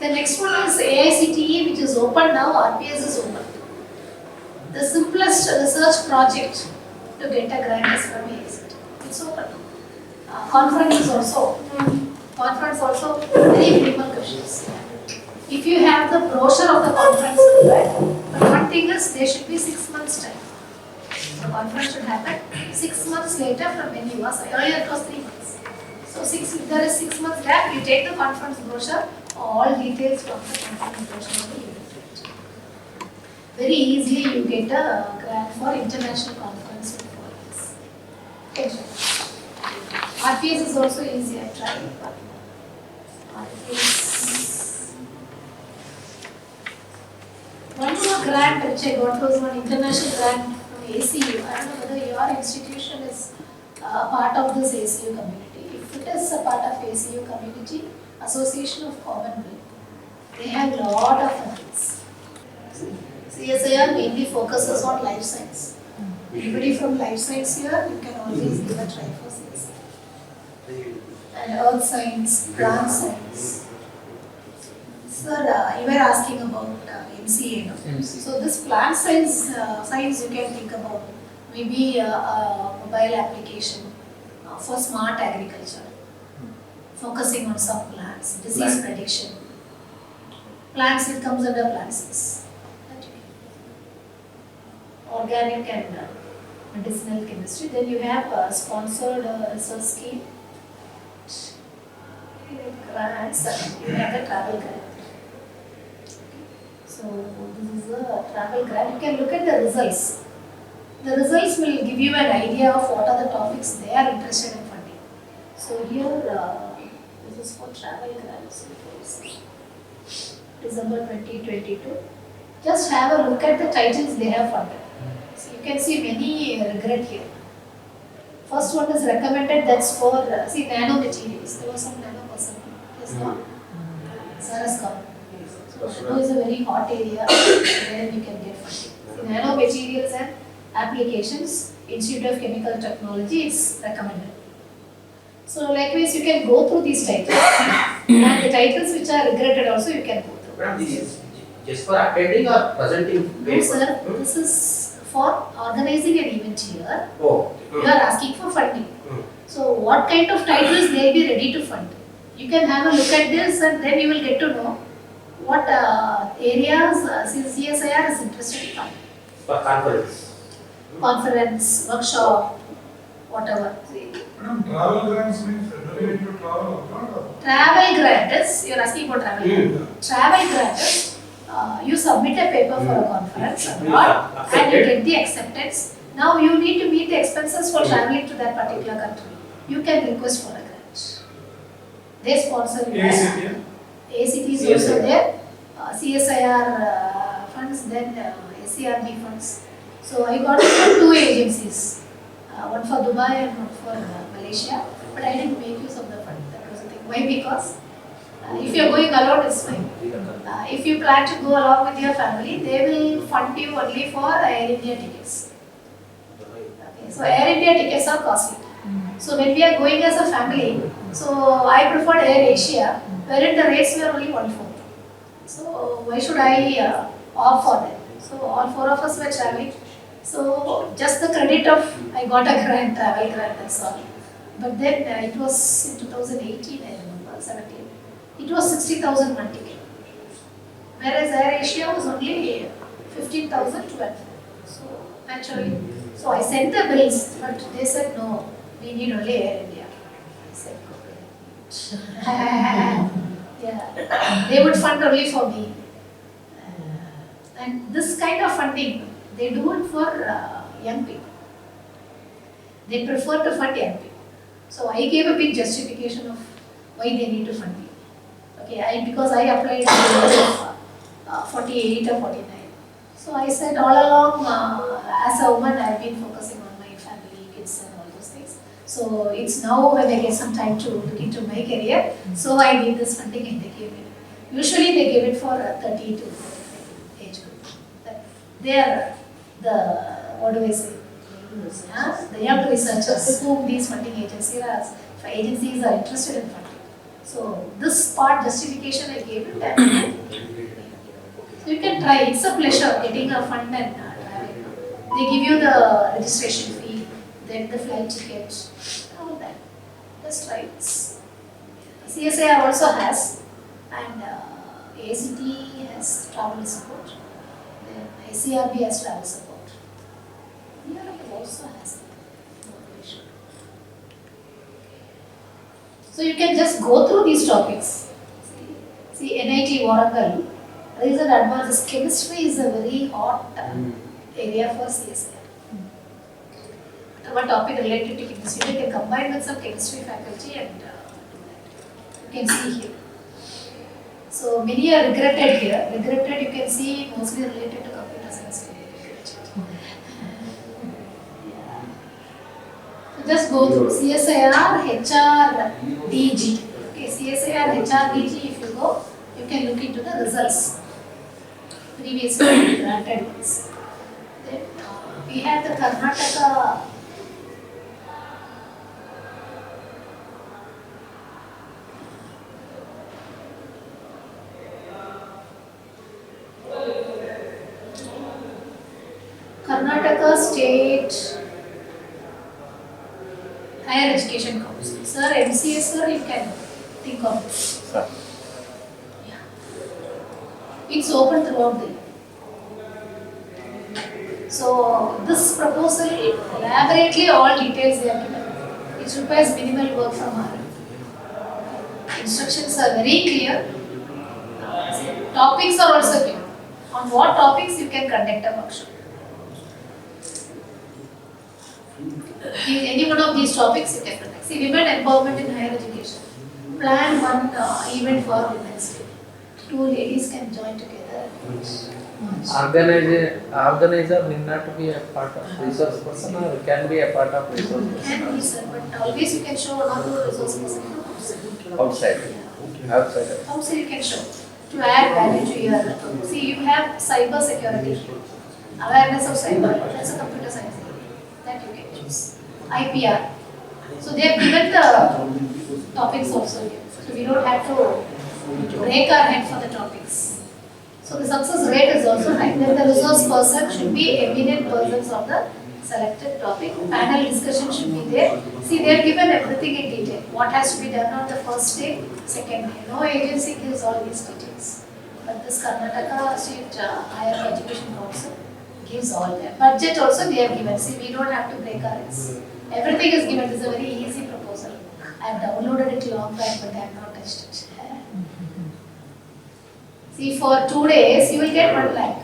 The next one is AICTE, which is open now. RPS is open. The simplest research project to get a grant is from AICTE. It's open. Conference also. Very minimal questions. If you have the brochure of the conference, but one thing is there should be 6 months time. The conference should happen 6 months later from when you was. Earlier it was 3 months. So if there is 6 months gap, you take the conference brochure, all details from the conference brochure will be given. Very easily you get a grant for international conference in 4 years. RPS is also easy, I tried. RPS. One more grant which I got was one international grant from ACU. I don't know whether your institution is part of this ACU community. If it is a part of ACU community, Association of Commonwealth, they have a lot of funds. CSIR mainly focuses on life science. Anybody from life science here, you can always give a try for CSIR. And earth science, plant science. Sir, you were asking about MCA, no? So this plant science, you can think about maybe a mobile application for smart agriculture, focusing on some plants, disease prediction. Plants, it comes under plant science. Organic and medicinal chemistry. Then you have a sponsored research scheme. Grants, you have the travel grant. So this is a travel grant. You can look at the results. The results will give you an idea of what are the topics they are interested in funding. So here, this is for travel grants. December 2022. Just have a look at the titles they have funded. So you can see many regret here. First one is recommended, that's for nanomaterials. There was some nano person. Yes, no? Sarah's gone. So nano is a very hot area where you can get funding. Nanomaterials and applications, Institute of Chemical Technology is recommended. So likewise, you can go through these titles. And the titles which are regretted also you can go through. This is just for attending or presenting? No sir, this is for organizing an event here, Oh. you are asking for funding. So what kind of titles they will be ready to fund? You can have a look at this and then you will get to know what areas CSIR is interested in funding. For conference. Conference, workshop, whatever. Travel grants means related to travel or not? Travel grant is, you are asking for travel grant. Travel grant is, you submit a paper for a conference abroad and you get the acceptance. Now you need to meet the expenses for traveling to that particular country. You can request for a grant. They sponsor you. ACT is also there. CSIR funds, then SCRB funds. So I got it from two agencies. One for Dubai and one for Malaysia. But I didn't make use of the fund. That was the thing. Why? Because if you are going alone, it's fine. If you plan to go along with your family, they will fund you only for Air India tickets. Okay, so Air India tickets are costly. So when we are going as a family, so I preferred Air Asia, wherein the rates were only 1/4. So why should I opt for that? So all four of us were traveling. So just the credit of I got a grant, travel grant, that's all. But then it was in 2018, I remember, 17. It was 60,000 one ticket. Whereas Air Asia was only 15,000 to 12. So naturally, so I sent the bills, but they said no, we need only Air India. I said okay. Yeah, they would fund only for me. And this kind of funding, they do it for young people. They prefer to fund young people. So I gave a big justification of why they need to fund me. Okay, because I applied at the age of 48 or 49. So I said all along, as a woman, I have been focusing on my family, kids and all those things. So it's now when I get some time to look into my career, so I need this funding and they gave it. Usually they give it for 30 to 45 age group. They are the, what do I say, the young researchers whom these funding agencies are interested in funding. So this part justification I gave it and so you can try, it's a pleasure getting a fund and traveling. They give you the registration fee, then the flight ticket, all that. Just try it. CSIR also has, and ACT has travel support, then ICRB has travel support. DRI also has it. So you can just go through these topics. See NIT Warangal, reason advances chemistry is a very hot area for CSIR. One topic related to chemistry, you can combine with some chemistry faculty and do that. You can see here. So many are regretted here. Regretted you can see mostly related to computer science. So just go through CSIR, HRDG. Okay, CSIR, HRDG, if you go, you can look into the results. Previously granted ones. Then we have the Karnataka. Karnataka State Higher Education Council. Sir, MCA sir, you can think of it. Sir. Yeah. It's open throughout the year. So this proposal, elaborately all details they are given. It requires minimal work from our end. Instructions are very clear. Topics are also given. On what topics you can conduct a workshop. In any one of these topics you can conduct. See, women empowerment in higher education. Plan one event for Women's Day. Two ladies can join together. Organizer need not be a part of resource person or can be a part of resource person. Can be, sir, but always you can show one or two resource person. Outside. Outside. Outside you can show to add value to your. See, you have cyber security, awareness of cyber. That's a computer science that you can choose. IPR. So they have given the topics also here. So we don't have to break our head for the topics. So So the success rate is also high. Then the resource person should be eminent persons of the selected topic. Panel discussion should be there. See, they are given everything in detail. What has to be done on the first day, second day. No agency gives all these details. But this Karnataka State Higher Education Council gives all that. Budget also they are given. See, we don't have to break our heads. Everything is given. It is a very easy proposal. I have downloaded it long time, but I have not touched it. See, for 2 days, you will get 1 lakh.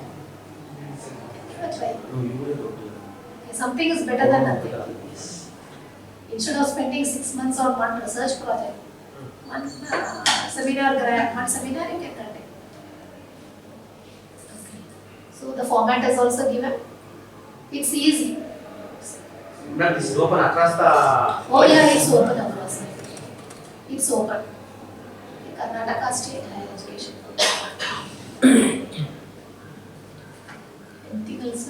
That's right. Okay, something is better than nothing. Instead of spending 6 months on one research project, one seminar grant, one seminar you can conduct. Okay. So the format is also given. It's easy. But this is open across the. Oh yeah, it's open across. It's open. Karnataka State Higher Education. Anything else?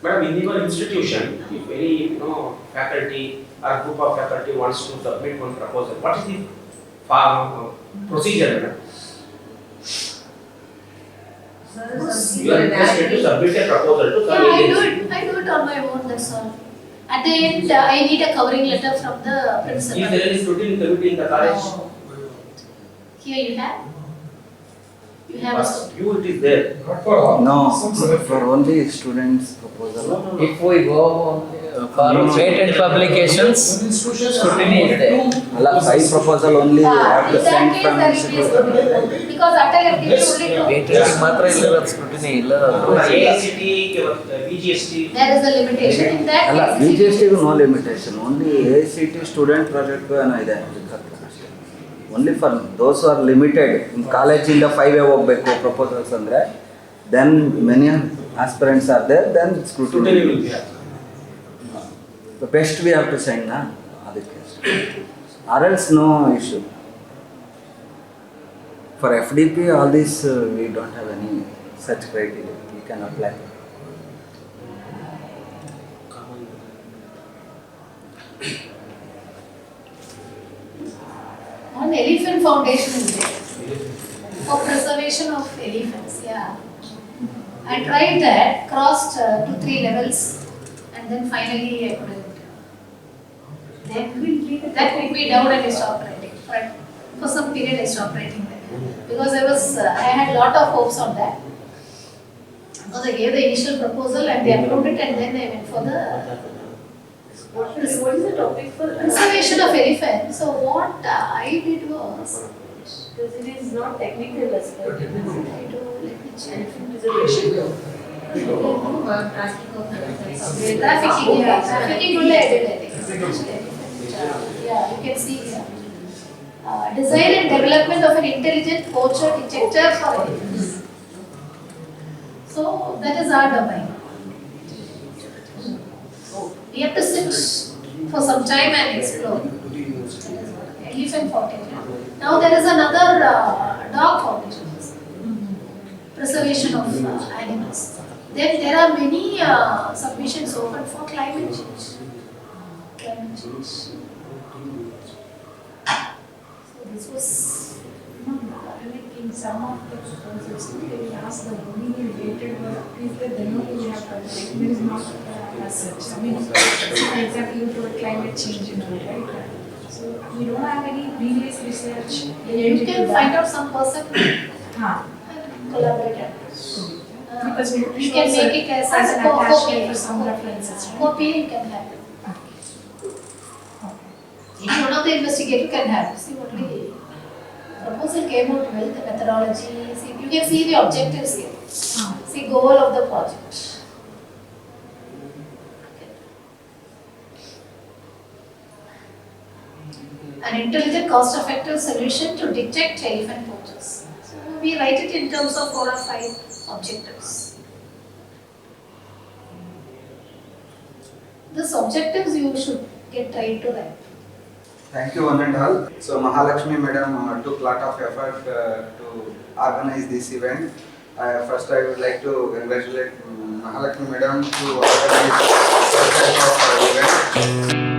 Madam, in your institution, if any faculty or group of faculty wants to submit one proposal, what is the procedure? Madam? You are interested to submit a proposal to some agency. I do it on my own, that's all. At the end, I need a covering letter from the principal. Is there any scrutiny committee in the college? No. Here you have? You have a But you it is there. No, for only students proposal. If we go for patent publications, scrutiny is there. Allah, 5 proposal only have to in that send case, from there will be institute. scrutiny. Because Atal gives only two. Patent ಮಾತ್ರ ಇಲ್ಲದ scrutiny ಇಲ್ಲ. AICT, VGST. There is a limitation in that Allah, case. VGST ಗೂ no limitation. Only AICT student project ಗೂ ಏನೋ ಇದೆ. Only for those who are limited. In college ಇಂದ 5 ಹೋಗಬೇಕು proposals ಅಂದ್ರೆ, then many aspirants are there, then scrutiny will be. The best we have to send na ಅದಕ್ಕೆ. Or else no issue. For FDP, all this we don't have any such criteria. We can apply. One elephant foundation is there for preservation of elephants. Yeah, I tried that, crossed 2-3 levels, and then finally I couldn't. That would be down and I stopped writing. For some period I stopped writing that because I had lot of hopes on that. Because I gave the initial proposal and they approved it, and then I went for the. What is the topic for preservation of elephants? So what I did was, because it is not technical as well. I do let me check. Preservation. Trafficking, yeah. Trafficking only I did, I think. Yeah, you can see here. Design and development of an intelligent poacher detector for elephants. So that is our domain. We have to sit for some time and explore. Elephant foundation. Now there is another dog foundation. Preservation of animals. Then there are many submissions open for climate change. Climate change. So this was In some of the proposals, they will ask the only related work is that then only we have to write. There is not as such. I mean, for example, you told climate change and all, right? So we don't have any previous research. You can find out some person Huh. collaborator. Because we You can make it as an a copy attachment for some references, right? Copy you can have. Each one of the investigator can have. See what we proposal came out well, the methodology. See, you can see the objectives here. See goal of the project. An intelligent, cost-effective solution to detect elephant poachers. So we write it in terms of 4 or 5 objectives. These objectives you should get right to that. Thank you one and all. So Mahalakshmi madam took lot of effort to organize this event. First I would like to congratulate Mahalakshmi madam to organize such type of event.